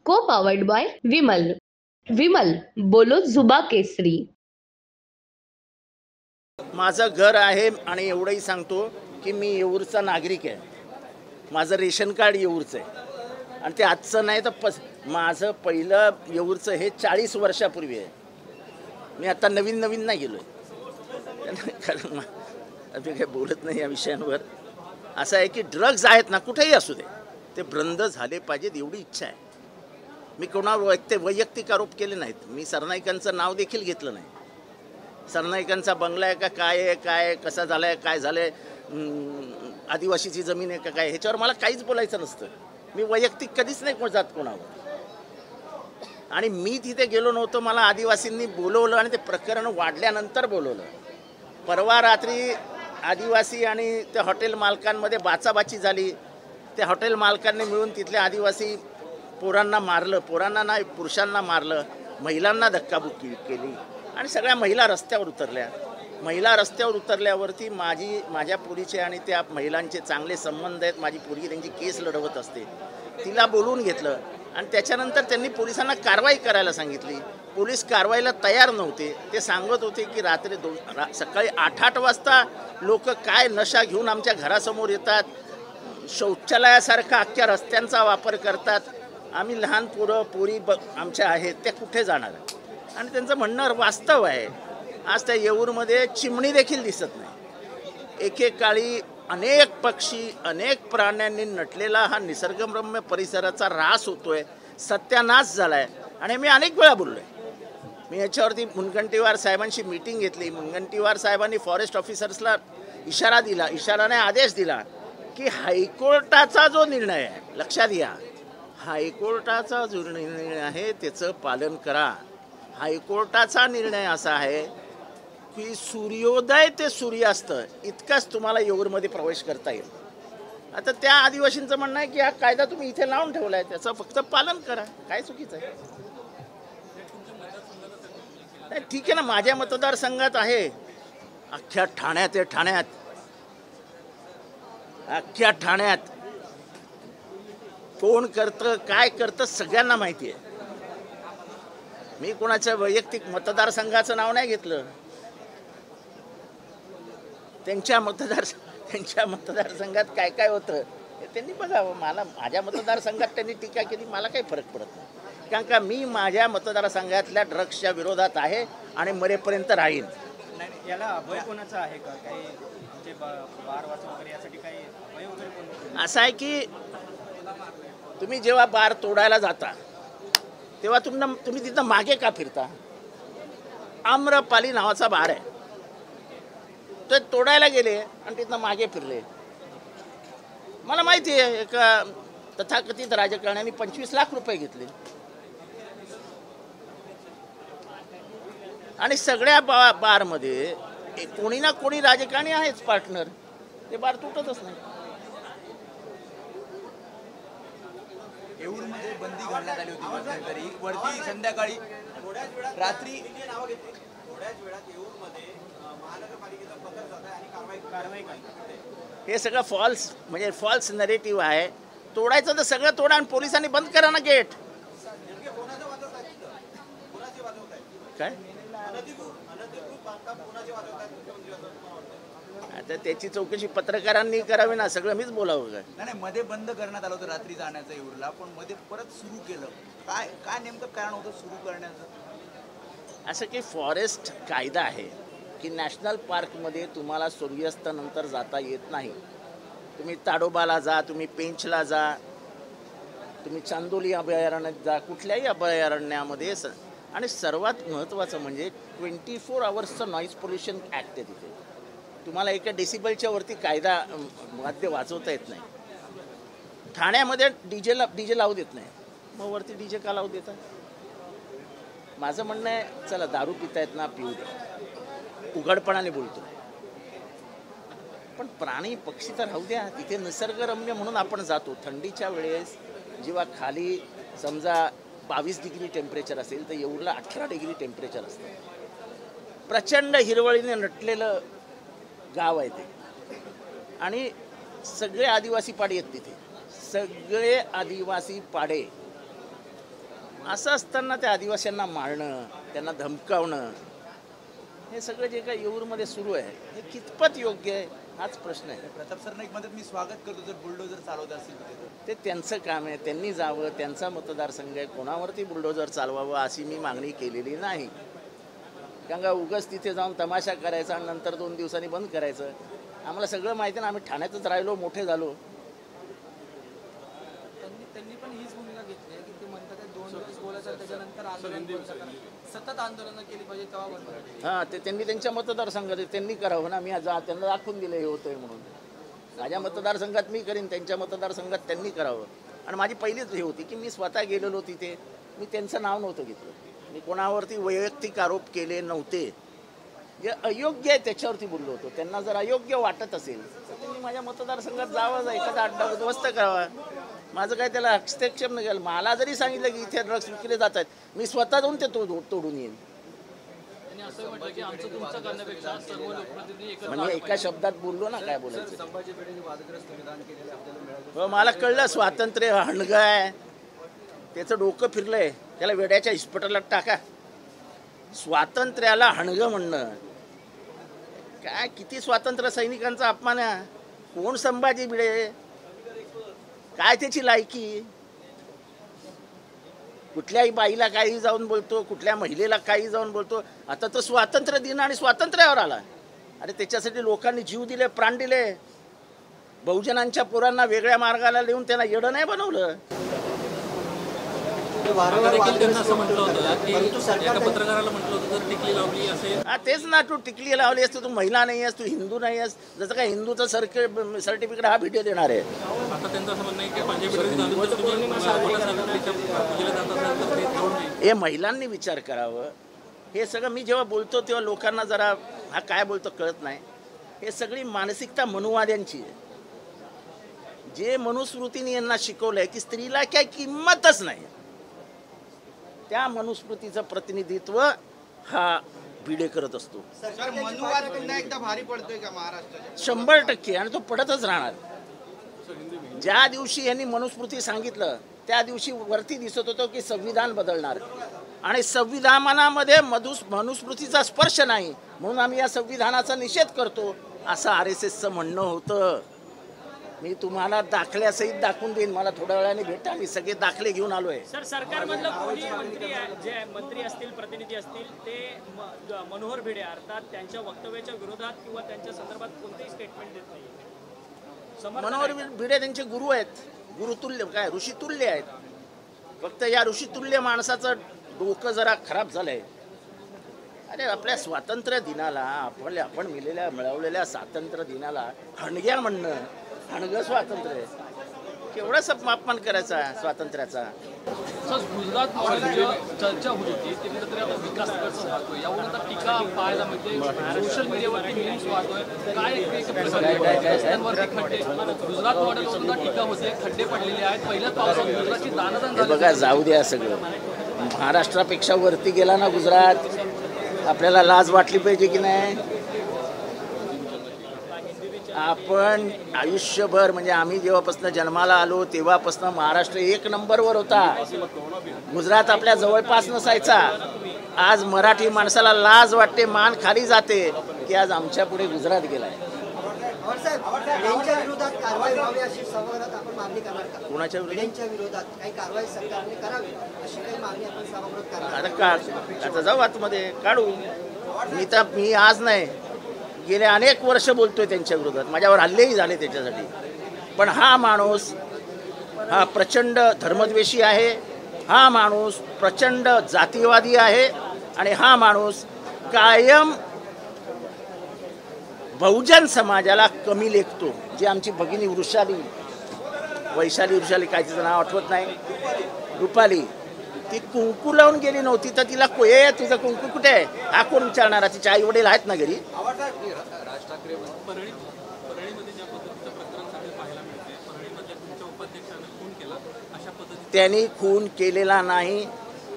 को powered by Vimal. Vimal बोलो जुबा केसरी. माझं घर आहे आणि एवढंही सांगतो की मी येऊरचा नागरिक आहे. माझं रेशन कार्ड येऊरचं आहे आणि ते आजचं नाही तर माझं पहिलं येऊरचं हे 40 वर्षापूर्वी आहे. मी आता नवीन नाही गेलो आहे, कारण मी काही बोलत नाही या विषयांवर. असं आहे की ड्रग्ज आहेत ना कुठेही असू दे ते बंद झाले पाहिजेत एवढी इच्छा आहे. मी कोणावर वैयक्तिक आरोप केले नाहीत. मी सरनाईकांचं नाव देखील घेतलं नाही. सरनाईकांचा बंगला आहे का काय आहे, काय कसा झाला आहे, काय झालं आहे, आदिवासीची जमीन आहे का काय, ह्याच्यावर मला काहीच बोलायचं नसतं. मी वैयक्तिक कधीच नाही जात कोणावर. आणि मी तिथे गेलो नव्हतो. मला आदिवासींनी बोलवलं आणि ते प्रकरण वाढल्यानंतर बोलवलं. परवा रात्री आदिवासी आणि त्या हॉटेल मालकांमध्ये बाचाबाची झाली. त्या हॉटेल मालकांनी मिळून तिथल्या आदिवासी पोरांना मारलं, पोरांना नाही पुरुषांना मारलं, महिलांना धक्काबुक्की केली आणि सगळ्या महिला रस्त्यावर उतरल्या. महिला रस्त्यावर उतरल्यावरती माझ्या पोरीचे आणि त्या महिलांचे चांगले संबंध आहेत. माझी पोरगी त्यांची केस लढवत असते. तिला बोलवून घेतलं आणि त्याच्यानंतर त्यांनी पोलिसांना कारवाई करायला सांगितली. पोलीस कारवाईला तयार नव्हते. ते सांगत होते की सकाळी 8 वाजता लोक काय नशा घेऊन आमच्या घरासमोर येतात, शौचालयासारखा अख्ख्या रस्त्यांचा वापर करतात. आम्ही लहान पोरी आमच्या आहेत त्या कुठे जाणार. आणि त्यांचं म्हणणं वास्तव आहे. आज त्या येऊरमध्ये चिमणी देखील दिसत नाही. एकेकाळी अनेक पक्षी, अनेक प्राण्यांनी नटलेला हा निसर्गरम्य परिसराचा ऱ्हास होतोय, सत्यानाश झालाय. आणि मी अनेक वेळा बोललोय. मी याच्यावरती मुनगंटीवार साहेबांशी मीटिंग घेतली. मुनगंटीवार साहेबांनी फॉरेस्ट ऑफिसर्सला इशाराने आदेश दिला की हायकोर्टाचा जो निर्णय आहे, लक्षात घ्या, हायकोर्टाचा जो निर्णय आहे त्याचं पालन करा. हायकोर्टाचा निर्णय असा आहे की सूर्योदय ते सूर्यास्त इतकाच तुम्हाला येऊरमध्ये प्रवेश करता येईल. आता त्या आदिवासींचं म्हणणं आहे की हा कायदा तुम्ही इथे लावून ठेवला आहे, त्याचं फक्त पालन करा. काय चुकीचं आहे? नाही, ठीक आहे ना, माझ्या मतदारसंघात आहे. अख्ख्या ठाण्यात आहे. अख्ख्या ठाण्यात कोण करतं काय करतं सगळ्यांना माहिती आहे. मी कोणाच्या वैयक्तिक मतदारसंघाचं नाव नाही घेतलं. त्यांच्या मतदारसंघात काय काय होतं हे त्यांनी बघावं. माझ्या मतदारसंघात त्यांनी टीका केली, मला काही फरक पडत नाही. कारण का मी माझ्या मतदारसंघातल्या ड्रग्सच्या विरोधात आहे आणि मरेपर्यंत राहीन. याला अभय कोणाचा आहे का? काही म्हणजे बार वाचून वगैरे यासाठी काही अभय वगैरे कोण? असं आहे की तुम्ही जेव्हा बार तोडायला जाता तेव्हा तुम्ही तिथं मागे का फिरता? आम्रपाली नावाचा बार आहे, ते तोडायला गेले आणि तिथं मागे फिरले. मला माहिती आहे एका तथाकथित राजकारण्याने 25 लाख रुपये घेतले आणि सगळ्या बारमध्ये कोणी ना कोणी राजकारणी आहेच पार्टनर. ते बार तुटतच नाही. येऊरमध्ये बंदी घालण्यात आली होती मध्यंतरी, वरती संध्याकाळी रात्री हे सगळं फॉल्स नरेटिव्ह आहे. तोडायचं तर सगळं तोडा आणि पोलिसांनी बंद करा ना गेट. काय आता त्याची चौकशी पत्रकारांनी करावी ना, सगळं मीच बोलावं काय? नाही, मध्ये बंद करण्यात आलं होतं रात्री जाण्याचं येऊरला, पण मध्ये परत सुरू केलं. काय नेमकं कारण होतं सुरू करण्याचं? असं की फॉरेस्ट कायदा आहे की नॅशनल पार्कमध्ये तुम्हाला सूर्यास्तानंतर जाता येत नाही. तुम्ही ताडोबाला जा, तुम्ही पेंचला जा, तुम्ही चांदोली अभयारण्यात जा, कुठल्याही अभयारण्यामध्ये. आणि सर्वात महत्त्वाचं म्हणजे 24 आवर्सचं नॉईज पोल्युशन ॲक्ट आहे तिथे. तुम्हाला एका डेसिबलच्या वरती कायदा वाद्य वाजवता येत नाही. ठाण्यामध्ये डीजे लावू देत नाही, मग वरती डीजे का लावू देतात? माझं म्हणणं आहे चला दारू पितायत ना पिऊ दे, उघडपणाने बोलतो. पण प्राणी पक्षी तर राहू द्या. तिथे निसर्गरम्य म्हणून आपण जातो. थंडीच्या वेळेस जेव्हा खाली समजा 22 डिग्री टेम्परेचर असेल तर येऊरला 18 डिग्री टेम्परेचर असतं. प्रचंड हिरवळीने नटलेलं गाव आहे ते. आणि सगळे आदिवासी पाडे आहेत तिथे. सगळे आदिवासी पाडे असं असताना त्या आदिवासींना मारणं, त्यांना धमकावणं, हे सगळं जे काही येऊरमध्ये सुरू आहे हे कितपत योग्य आहे हाच प्रश्न आहे. प्रताप सरनाईक म्हणतात मी स्वागत करतो जर बुलडोजर चालवत असतील तिथे. ते त्यांचं काम आहे, त्यांनी जावं, त्यांचा मतदारसंघ आहे, कोणावरती बुलडोजर चालवावं अशी मी मागणी केलेली नाही. कारण का उगाच तिथे जाऊन तमाशा करायचा आणि नंतर 2 दिवसांनी बंद करायचं. आम्हाला सगळं माहिती आहे ना, आम्ही ठाण्यातच राहिलो, मोठे झालो. त्यांनी पण हीच भूमिका घेतली आहे की ते म्हणतात 2 दिवस बोलायचं त्याच्यानंतर आंदोलन सतत आंदोलनं केली पाहिजे तेव्हा बंद. हां, ते त्यांनी त्यांच्या मतदारसंघात त्यांनी करावं ना. मी आज त्यांना दाखवून दिलं हे होतंय म्हणून. माझ्या मतदारसंघात मी करीन, त्यांच्या मतदारसंघात त्यांनी करावं. आणि माझी पहिलीच हे होती की मी स्वतः गेलेलो तिथे, मी त्यांचं नाव नव्हतं घेतलं, मी कोणावरती वैयक्तिक आरोप केले नव्हते. जे अयोग्य आहे त्याच्यावरती बोललो होतो. त्यांना जर अयोग्य वाटत असेल तर त्यांनी माझ्या मतदारसंघात जावं, एखादा अड्डा उद्ध्वस्त करावा. माझं काय त्याला हस्तक्षेप नाही केलं. मला जरी सांगितलं की इथे ड्रग्स विकले जात आहेत, मी स्वतः जाऊन ते तोडून येईन. म्हणजे एका शब्दात बोललो ना, काय बोलायचं. मला कळलं स्वातंत्र्य हणगं आहे, त्याचं डोकं फिरलंय, त्याला वेड्याच्या इस्पिटलात टाका. स्वातंत्र्याला हणगं म्हणणं काय, किती स्वातंत्र्य सैनिकांचा अपमान आहे. कोण संभाजी भिडे, काय त्याची लायकी. कुठल्याही बाईला काही जाऊन बोलतो, कुठल्या महिलेला काही जाऊन बोलतो. आता तर स्वातंत्र्य दिन आणि स्वातंत्र्यावर आला. अरे त्याच्यासाठी लोकांनी जीव दिले, प्राण दिले. बहुजनांच्या पोरांना वेगळ्या मार्गाला लिहून त्यांना येडं नाही बनवलं. हा तेच ना, तू टिकली लावली असतो, तू महिला नाही आहेस, तू हिंदू नाही आहेस. जसं काय हिंदूचं सर्टिफिकेट हा व्हिडिओ देणार आहे. हे महिलांनी विचार करावं. हे सगळं मी जेव्हा बोलतो तेव्हा लोकांना जरा हा काय बोलतो कळत नाही. हे सगळी मानसिकता मनुवाद्यांची आहे. जे मनुस्मृतीने यांना शिकवलंय की स्त्रीला काय किंमतच नाही, त्या मनुस्मृतीचं प्रतिनिधित्व हा भिडे करत असतो. मनुवाद पुन्हा एकदा भारी पडतोय का महाराष्ट्रात? 100%. आणि तो पडतच राहणार. ज्या दिवशी यांनी मनुस्मृती सांगितलं त्या दिवशी वरती दिसत होतं की संविधान बदलणार, आणि संविधानामध्ये मनुस्मृतीचा स्पर्श नाही म्हणून आम्ही या संविधानाचा निषेध करतो असं RSSचं म्हणणं होतं. मी तुम्हाला दाखल्यासहित दाखवून देईन. मला थोड्या वेळाने भेटा, मी सगळे दाखले घेऊन आलोय. सर, सरकारमधलं कोणी मंत्री असतील, प्रतिनिधी असतील, ते मनोहर भिडे अर्थात त्यांच्या वक्तव्याच्या विरोधात किंवा त्यांच्या संदर्भात कोणतेही स्टेटमेंट देत नाही. मनोहर भिडे त्यांचे गुरु आहेत, गुरुतुल्य काय ऋषितुल्य आहेत. फक्त या ऋषितुल्य माणसाचं डोकं जरा खराब झालंय. अरे आपल्या स्वातंत्र्य दिनाला आपण मिळवलेल्या स्वातंत्र्य दिनाला हणग्या म्हणणं, हणगं स्वातंत्र्य, केवढा अपमान करायचा स्वातंत्र्याचा. गुजरात मॉडेल चर्चा होत होती ते कुठेतरी आता विकास कसं वाटतोय यावरून आता टीका पाहायला मिळते. सोशल मीडियावरती न्यूज वाढतोय काय गुजरात मॉडेलवरून टीका होते, खड्डे पडलेले आहेत. पहिल्याच पावसात गुजरातची दानदान झाली. बघा जाऊ द्या सगळं. महाराष्ट्रापेक्षा वरती गेला ना गुजरात, आपल्याला लाज वाटली पाहिजे की नाही. आपण आयुष्यभर म्हणजे आम्ही जेव्हापासून जन्माला आलो तेव्हापासून महाराष्ट्र 1 नंबरवर होता. गुजरात आपल्या जवळपास नसायचा. आज मराठी माणसाला लाज वाटते, मान खाली जाते की आज आमच्या पुढे गुजरात गेलाय. कोणाच्या विरोधात आता जाऊ आतमध्ये काढू. मी आज नाही, गेले अनेक वर्ष बोलतोय त्यांच्या विरोधात. माझ्यावर हल्लेही झाले त्याच्यासाठी. पण हा माणूस हा प्रचंड धर्मद्वेषी आहे, हा माणूस प्रचंड जातीवादी आहे, आणि हा माणूस कायम बहुजन समाजाला कमी लेखतो. जी आमची भगिनी वैशाली काय तिचं नाव आठवत नाही, रुपाली, ती कुंकू लावून गेली नव्हती तर तिला तुझं कुंकू कुठे आहे हा कोण विचारणारा. तिचे आई वडील आहेत ना घरी. त्यांनी खून केलेला नाही.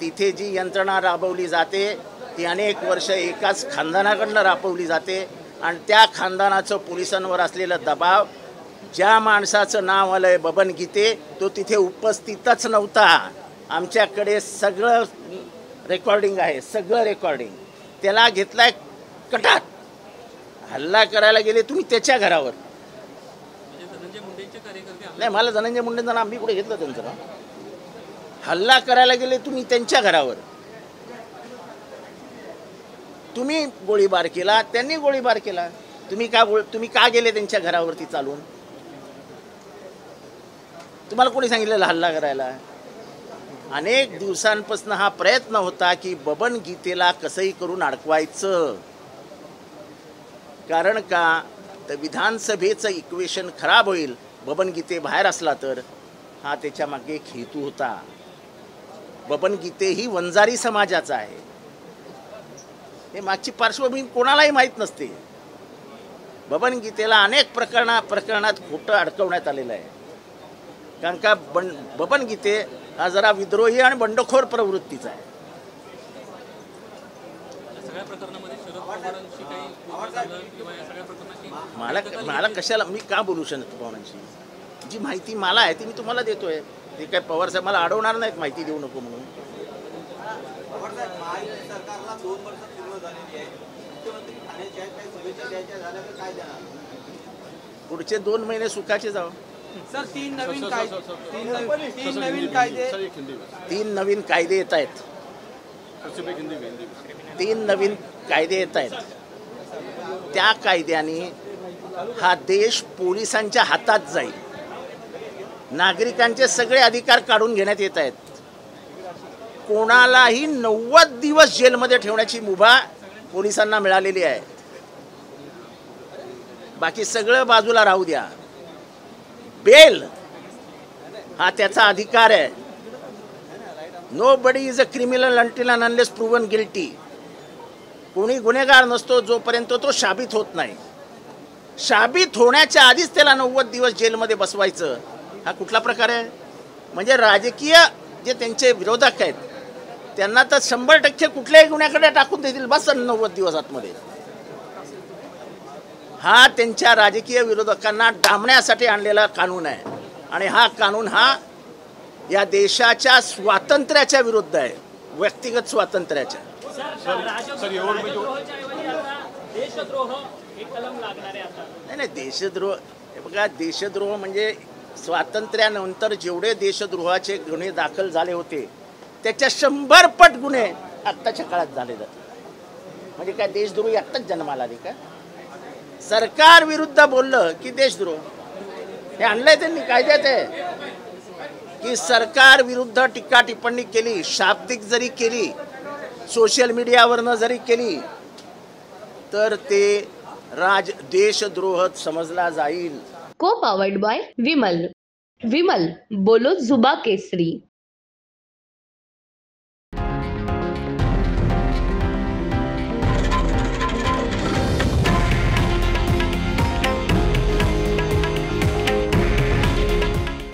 तिथे जी यंत्रणा राबवली जाते ती अनेक वर्ष एकाच खानदानाकडनं राबवली जाते, आणि त्या खानदानाचं पोलिसांवर असलेलं दबाव. ज्या माणसाचं नाव आलंय बबन गीते तो तिथे उपस्थितच नव्हता. आमच्याकडे सगळं रेकॉर्डिंग आहे, सगळं रेकॉर्डिंग. त्याला घेतलाय कटात, हल्ला करायला गेले तुम्ही त्याच्या घरावर. नाही, मला धनंजय मुंडेंचं नाव मी कुठे घेतलं त्यांचं नाव. हल्ला करायला गेले तुम्ही त्यांच्या घरावर. तुम्ही गोळीबार केला, त्यांनी गोळीबार केला. तुम्ही का गेले त्यांच्या घरावरती चालून? तुम्हाला कोणी सांगितलेलं हल्ला करायला? अनेक दिवसांपासून हा प्रयत्न होता की बबन गीतेला कसंही करून अडकवायचं. कारण का तर विधानसभेचं इक्वेशन खराब होईल, बबन गीते बाहेर असला तर. हा त्याच्या मागे एक हेतू होता. बबन गीते ही वंजारी समाजाचा आहे. हे मागची पार्श्वभूमी कोणालाही माहीत नसते. बबन गीतेला अनेक प्रकरणात खोटं अडकवण्यात आलेलं आहे. कारण का बबन गीते हा जरा विद्रोही आणि बंडखोर प्रवृत्तीचा आहे. मला कशाला, मी का बोलू शकतो पवारांशी? जी माहिती मला आहे ती मी तुम्हाला देतोय. ते काय पवार साहेब मला अडवणार नाहीत माहिती देऊ नको म्हणून. पुढचे 2 महिने सुखाचे जाऊ. सर 3 नवीन कायदे येत आहेत. 3 नवीन कायदे येत आहेत. त्या कायद्याने हा देश पोलिसांच्या हातात जाईल. नागरिकांचे सगळे अधिकार काढून घेण्यात येत आहेत. कोणालाही 90 दिवस जेलमध्ये ठेवण्याची मुभा पोलिसांना मिळालेली आहे. बाकी सगळं बाजूला राहू द्या. बेल हा त्याचा अधिकार आहे. Nobody is a criminal until and unless proven guilty. कोणी गुन्हेगार नसतो जोपर्यंत तो शाबित होत नाही. शाबित होण्याच्या आधीच त्याला 90 दिवस जेलमध्ये बसवायचं, हा कुठला प्रकार आहे? म्हणजे राजकीय जे त्यांचे विरोधक आहेत त्यांना तर 100% कुठल्याही गुन्ह्याकडे टाकून देतील, बस 90 दिवस आतमध्ये. हा त्यांच्या राजकीय विरोधकांना डांबण्यासाठी आणलेला कानून आहे. आणि हा कानून हा या देशाच्या स्वातंत्र्याच्या विरुद्ध आहे, व्यक्तिगत स्वातंत्र्याच्या. नाही, देशद्रोह हे बघा, देशद्रोह म्हणजे स्वातंत्र्यानंतर जेवढे देशद्रोहाचे गुन्हे दाखल झाले होते त्याच्या 100 पट गुन्हे आत्ताच्या काळात झाले जातात. म्हणजे काय देशद्रोही आत्ताच जन्माला आले का? सरकार विरुद्ध बोललं की देशद्रोह. हे आणलंय त्यांनी कायद्यात आहे की सरकार विरुद्ध टीका टिप्पणी केली, शाब्दिक जरी केली, सोशल मीडियावरनं जरी केली तर ते देशद्रोह समजला जाईल. को पावर्ड बाय विमल बोलो जुबा केसरी.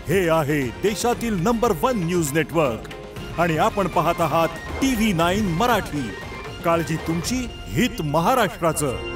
हे आहे देशातील नंबर 1 न्यूज नेटवर्क आणि आपण पाहत आहात TV9 मराठी. काळजी तुमची, हित महाराष्ट्राचं.